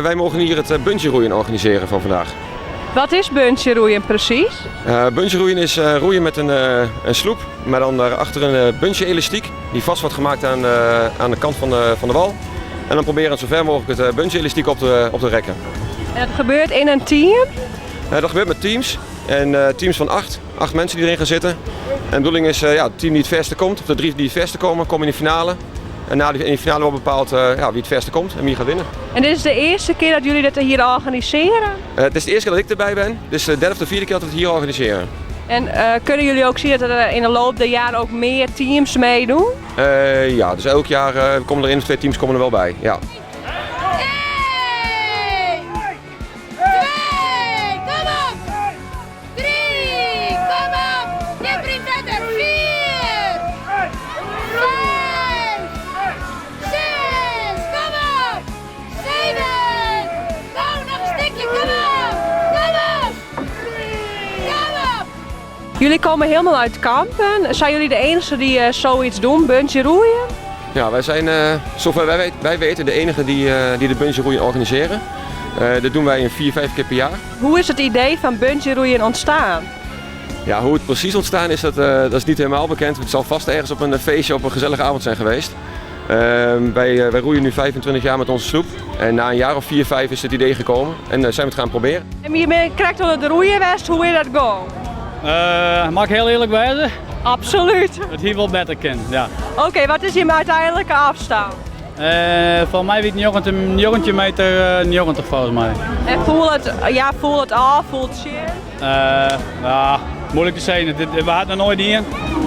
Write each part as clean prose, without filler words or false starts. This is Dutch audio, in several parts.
Wij mogen hier het bungee-roeien organiseren van vandaag. Wat is bungee-roeien precies? Bungee-roeien is roeien met een sloep, maar dan daarachter een bungee-elastiek die vast wordt gemaakt aan de kant van de wal. En dan proberen we zo ver mogelijk het bungee-elastiek op te rekken. En dat gebeurt in een team? Dat gebeurt met teams. En teams van 8 mensen die erin gaan zitten. En de bedoeling is het team die het verste komt, of de 3 die het verste komen in de finale. En in de finale wordt bepaald wie het verste komt en wie gaat winnen. En dit is de eerste keer dat jullie dit hier organiseren? Het is de eerste keer dat ik erbij ben. Dit is de derde of de vierde keer dat we het hier organiseren. En kunnen jullie ook zien dat er in de loop der jaren ook meer teams meedoen? Ja, dus elk jaar komen er 1 of 2 teams komen er wel bij. Ja. 1, 2, kom op! 3, kom op! Je brengt verder! 4, 5, 6, kom op! 7, kom nog een stukje, kom op! Kom op! Kom op! Jullie komen helemaal uit Kampen. Zijn jullie de enige die zoiets doen, bungee roeien? Ja, wij zijn, zover wij weten, de enige die de bungee roeien organiseren. Dat doen wij 4-5 keer per jaar. Hoe is het idee van bungee roeien ontstaan? Ja, hoe het precies ontstaan is, dat is niet helemaal bekend. Het zal vast ergens op een feestje op een gezellige avond zijn geweest. Wij roeien nu 25 jaar met onze sloep. En na een jaar of 4-5 is het idee gekomen en zijn we het gaan proberen. En je krijgt onder de roeienwest, hoe is dat gaan? Mag ik heel eerlijk wijzen? Absoluut. Het hier wel beter kan, ja. Oké, wat is je uiteindelijke afstand? Voor mij weet 90 meter 90 volgens mij. En voel het af, voelt het shit? Ja, moeilijk te zeggen. We hadden nog nooit hier.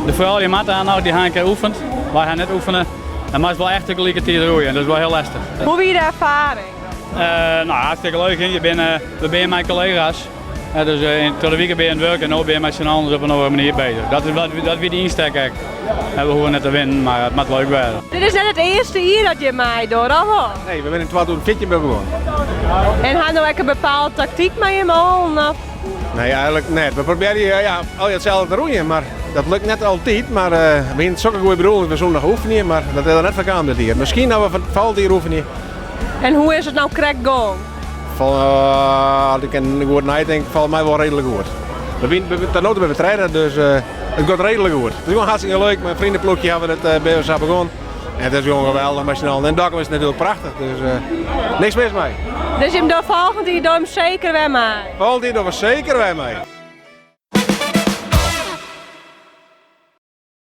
De vrouw die Matt aanhoudt, die gaan een keer oefent. Wij gaan net oefenen. En maar het is wel echt tegelijkertijd roeien. Dat is wel heel lastig. Hoe ben je de ervaring? Hartstikke leuk. We zijn mijn collega's. Dus tot de weekend ben je aan het werken en nu ben je met z'n allen op een andere manier bezig. Dat weer de insteek echt. En we hoeven net te winnen, maar het moet leuk worden. Dit is net het eerste hier dat je mij doet, of wel? Nee, we zijn in 2014 begonnen. En had nou ook een bepaalde tactiek met je man? Nee, eigenlijk net. We proberen al hetzelfde te roeien, maar dat lukt net altijd. Maar we hebben zulke goede bedoeling, we zondag oefenen, maar dat is er net verkaan dit hier. Misschien dat we van het valt hier oefenen. En hoe is het nou correct gaan? Als ik een goed nadenk, valt mij wel redelijk goed. Ten noten bij trainen, dus het gaat redelijk goed. Het is gewoon hartstikke leuk. Mijn vriendenploegje hebben het bij ons begonnen. En het is gewoon geweldig met z'n allen. En Dokkum is natuurlijk prachtig, dus niks mis mee. Dus je hem de volgende keer zeker weer mee? Volgende keer doen we zeker weer mee.